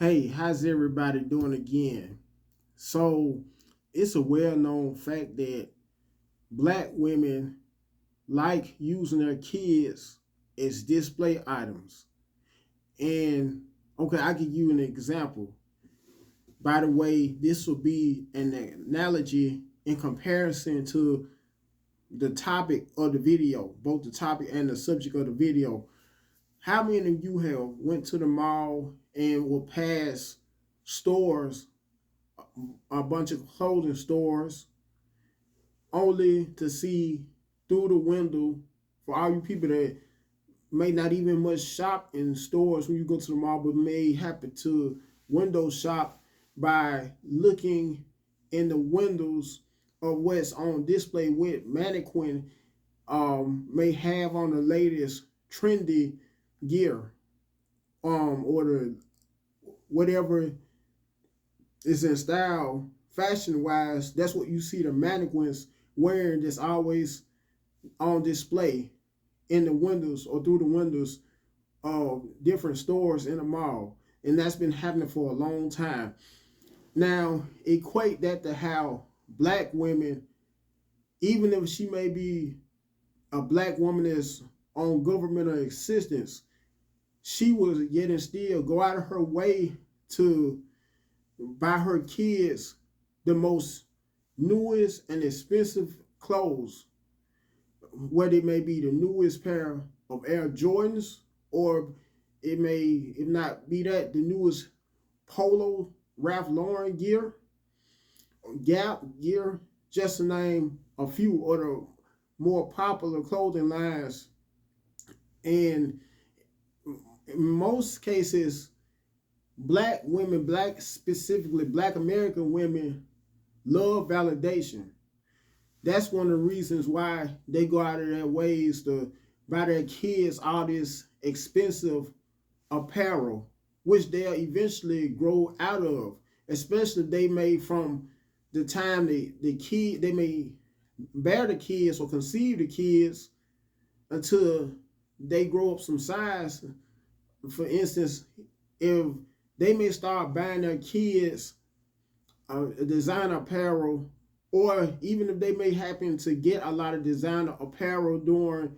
Hey, how's everybody doing again? So, it's a well known fact that black women like using their kids as display items. And, okay, I give you an example. By the way, this will be an analogy in comparison to the topic of the video, both the topic and the subject of the video. How many of you have went to the mall and will pass stores, a bunch of clothing stores, only to see through the window, for all you people that may not even much shop in stores when you go to the mall, but may happen to window shop by looking in the windows of what's on display with mannequin, may have on the latest trendy gear, or the whatever is in style fashion wise. That's what you see the mannequins wearing, that's always on display in the windows or through the windows of different stores in the mall. And that's been happening for a long time. Now, equate that to how black women, even if she may be a black woman that's on governmental assistance, she was yet and still go out of her way to buy her kids the most newest and expensive clothes, whether it may be the newest pair of Air Jordans, or it may, if not be that, the newest Polo Ralph Lauren gear, Gap gear, just to name a few of the more popular clothing lines. And in most cases, black women, black specifically black American women, love validation. That's one of the reasons why they go out of their ways to buy their kids all this expensive apparel, which they'll eventually grow out of. Especially they may, from the time they may bear the kids or conceive the kids until they grow up some size. For instance, if they may start buying their kids designer apparel, or even if they may happen to get a lot of designer apparel during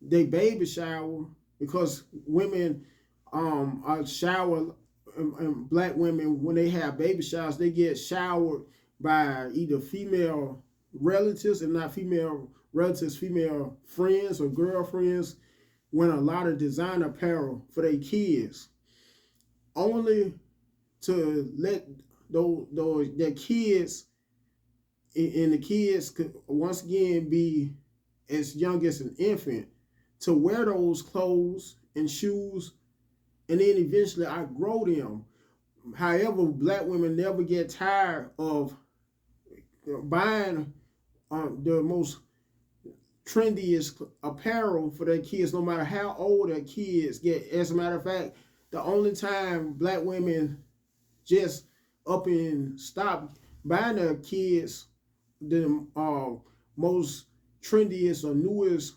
their baby shower, because women are shower, and black women, when they have baby showers, they get showered by either female relatives, if not female relatives, female friends or girlfriends, wearing a lot of designer apparel for their kids, only to let those their kids, and the kids could once again be as young as an infant, to wear those clothes and shoes, and then eventually outgrow them. However, black women never get tired of buying the most trendiest apparel for their kids, no matter how old their kids get. As a matter of fact, the only time black women just up and stop buying their kids the most trendiest or newest,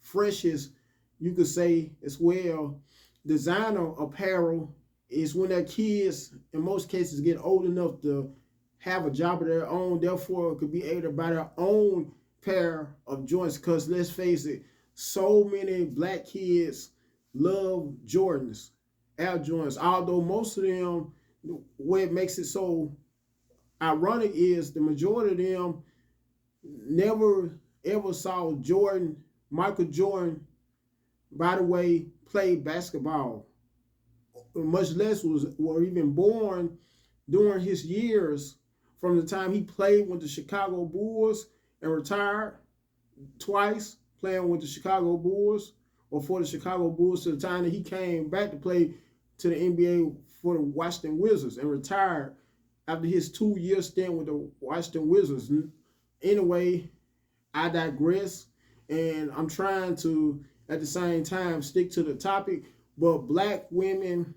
freshest, you could say as well, designer apparel, is when their kids, in most cases, get old enough to have a job of their own, therefore could be able to buy their own pair of joints. Because let's face it, so many black kids love Jordans, Air Jordans, although most of them, what makes it so ironic is the majority of them never ever saw Michael Jordan, by the way, play basketball, much less were even born during his years, from the time he played with the Chicago Bulls and retired twice playing with the Chicago Bulls, or for the Chicago Bulls, to the time that he came back to play to the NBA for the Washington Wizards and retired after his 2-year stint with the Washington Wizards. Anyway, I digress, and I'm trying to, at the same time, stick to the topic. But black women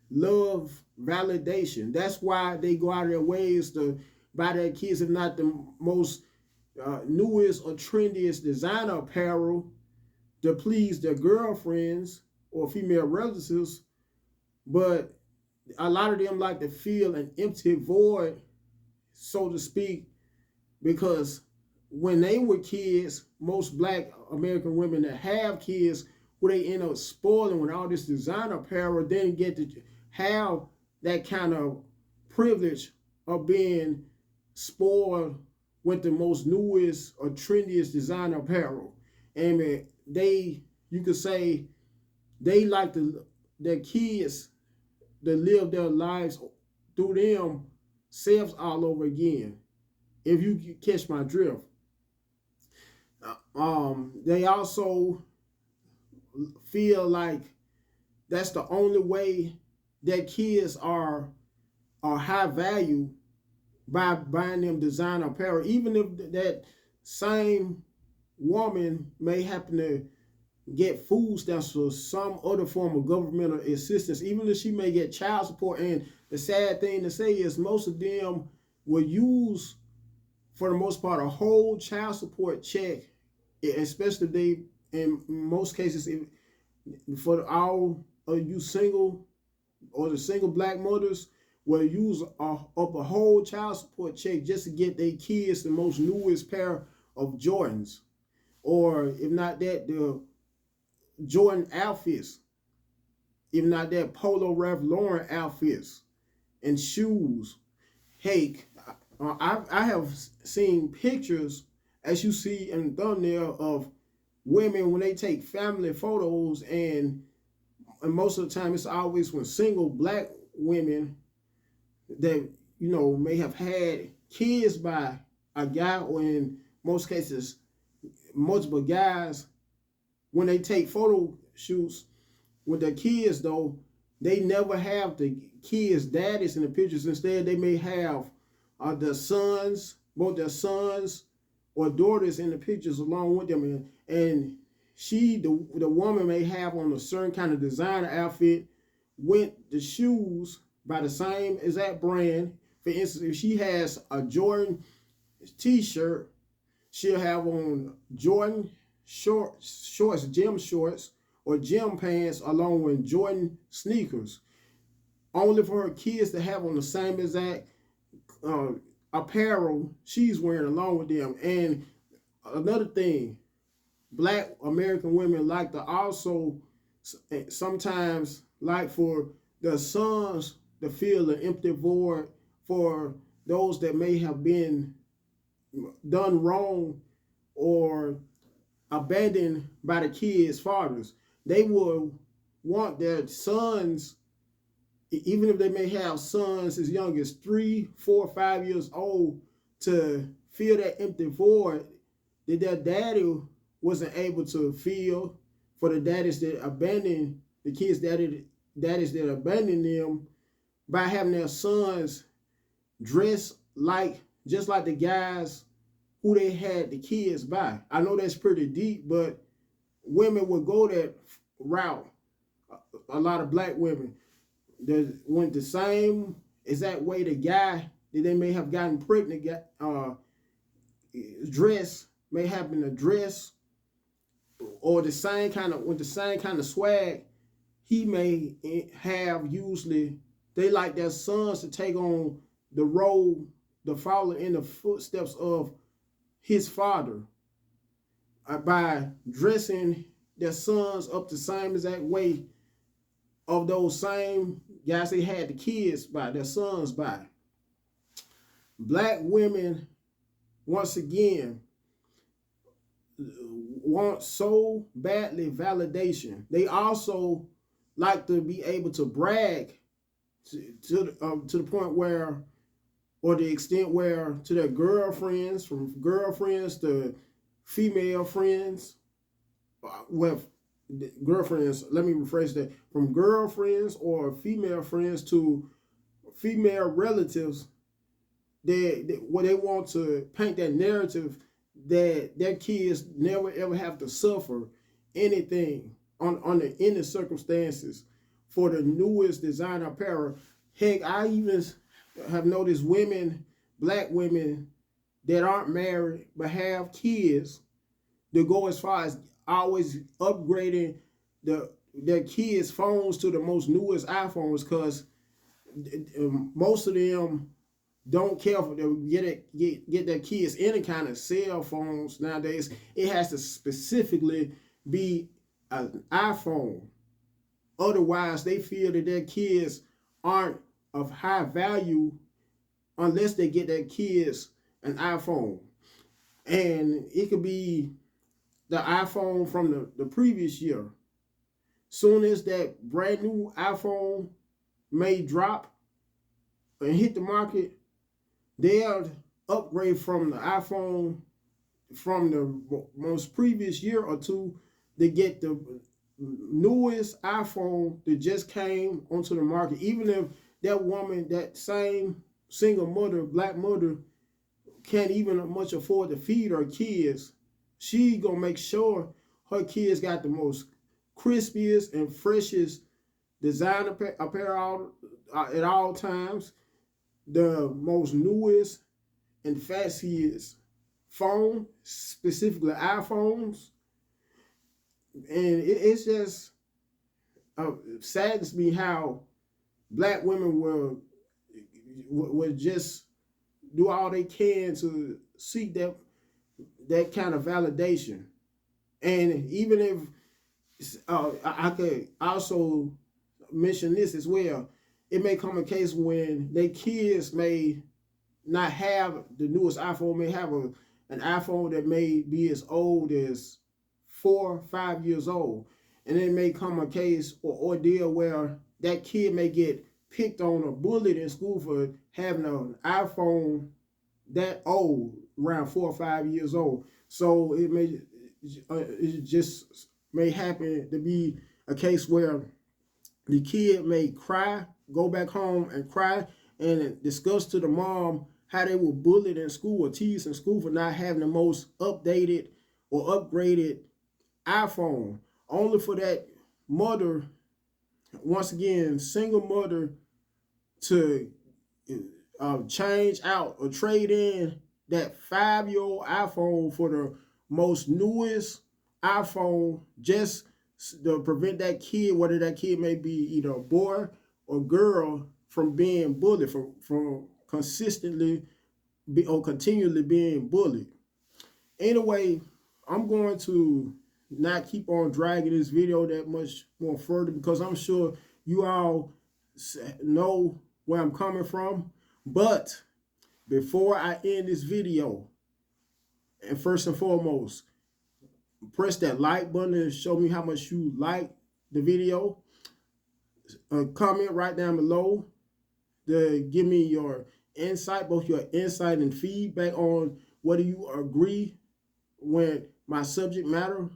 love validation. That's why they go out of their ways to buy their kids, if not the most newest or trendiest designer apparel, to please their girlfriends or female relatives. But a lot of them like to feel an empty void, so to speak, because when they were kids, most black American women that have kids, where they end up spoiling with all this designer apparel, then get to have that kind of privilege of being spoiled with the most newest or trendiest designer apparel. And they, you could say, they like to, their kids to live their lives through themselves all over again. If you catch my drift. They also feel like that's the only way that kids are high value, by buying them designer apparel, even if that same woman may happen to get food stamps or some other form of governmental assistance, even if she may get child support. And the sad thing to say is most of them will use, for the most part, a whole child support check, especially if they, in most cases, for all of you single or the single black mothers, will use up a whole child support check just to get their kids the most newest pair of Jordans, or if not that, the Jordan outfits, if not that, Polo Ralph Lauren outfits and shoes. Hey, I have seen pictures, as you see in the thumbnail, of women when they take family photos, and most of the time it's always when single black women that, you know, may have had kids by a guy, or in most cases multiple guys. When they take photo shoots with their kids, though, they never have the kids' daddies in the pictures. Instead, they may have their sons, both their sons or daughters in the pictures along with them. And she, the woman, may have on a certain kind of designer outfit with the shoes by the same exact brand. For instance, if she has a Jordan t-shirt, she'll have on Jordan shorts, gym shorts, or gym pants, along with Jordan sneakers, only for her kids to have on the same exact apparel she's wearing along with them. And another thing, black American women like to also sometimes like for their sons to feel an empty void for those that may have been done wrong or abandoned by the kids' fathers. They will want their sons, even if they may have sons as young as 3, 4, 5 years old, to fill that empty void that their daddy wasn't able to fill, for the daddies that abandoned the kids, daddies that abandoned them, by having their sons dress like, just like the guys who they had the kids by. I know that's pretty deep, but women would go that route. A lot of black women that went the same exact way the guy that they may have gotten pregnant dress, may happen to dress, or the same kind of, with the same kind of swag he may have. Usually they like their sons to take on the role, to follow in the footsteps of his father, by dressing their sons up the same exact way of those same guys they had the kids by, their sons by. Black women, once again, want so badly validation. They also like to be able to brag to the point where, or the extent where, to their girlfriends, from girlfriends to female friends, with girlfriends, let me rephrase that, from girlfriends or female friends to female relatives, where they want to paint that narrative that their kids never ever have to suffer anything under any circumstances for the newest designer apparel. Heck, I even have noticed women, black women that aren't married but have kids, to go as far as always upgrading their kids' phones to the most newest iPhones, because most of them don't care for them get their kids any kind of cell phones nowadays. It has to specifically be an iPhone. Otherwise, they feel that their kids aren't of high value unless they get their kids an iPhone. And it could be the iPhone from the previous year. Soon as that brand new iPhone may drop and hit the market, they'll upgrade from the iPhone from the most previous year or two. They get the newest iPhone that just came onto the market. Even if that woman, that same single mother, black mother, can't even much afford to feed her kids, she gonna make sure her kids got the most crispiest and freshest designer apparel at all times, the most newest and fanciest phone, specifically iPhones. And it's just saddens me how black women will just do all they can to seek that kind of validation. And even if I could also mention this as well, it may come a case when their kids may not have the newest iPhone, may have an iPhone that may be as old as 4 or 5 years old. And it may come a case or ordeal where that kid may get picked on or bullied in school for having an iPhone that old, around 4 or 5 years old. So it just may happen to be a case where the kid may cry, go back home and cry, and discuss to the mom how they were bullied in school or teased in school for not having the most updated or upgraded iPhone, only for that mother, once again, single mother, to change out or trade in that 5-year-old iPhone for the most newest iPhone, just to prevent that kid, whether that kid may be either a boy or girl, from being bullied, from consistently or continually being bullied. Anyway, I'm going to not keep on dragging this video that much more further, because I'm sure you all know where I'm coming from. But before I end this video, and first and foremost, press that like button and show me how much you like the video. Comment right down below to give me your insight, both your insight and feedback on whether you agree with my subject matter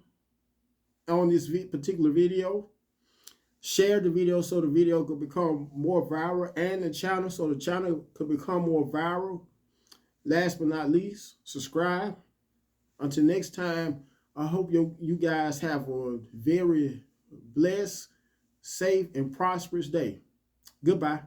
on this particular video. Share the video so the video could become more viral, and the channel so the channel could become more viral. Last but not least, subscribe. Until next time, I hope you guys have a very blessed, safe, and prosperous day. Goodbye.